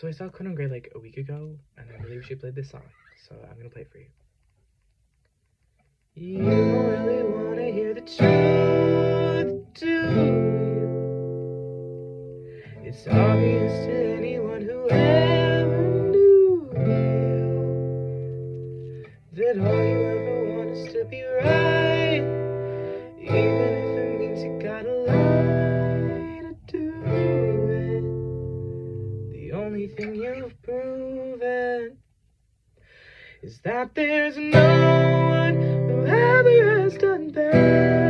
So I saw Conan Gray like a week ago, and I believe she played this song, so I'm gonna play it for you. You don't really wanna hear the truth, do you? It's obvious to anyone who ever knew you that all you ever want is to be right, even if it means you gotta lie to do it. The only thing you've proven is that there's no one who ever has done better.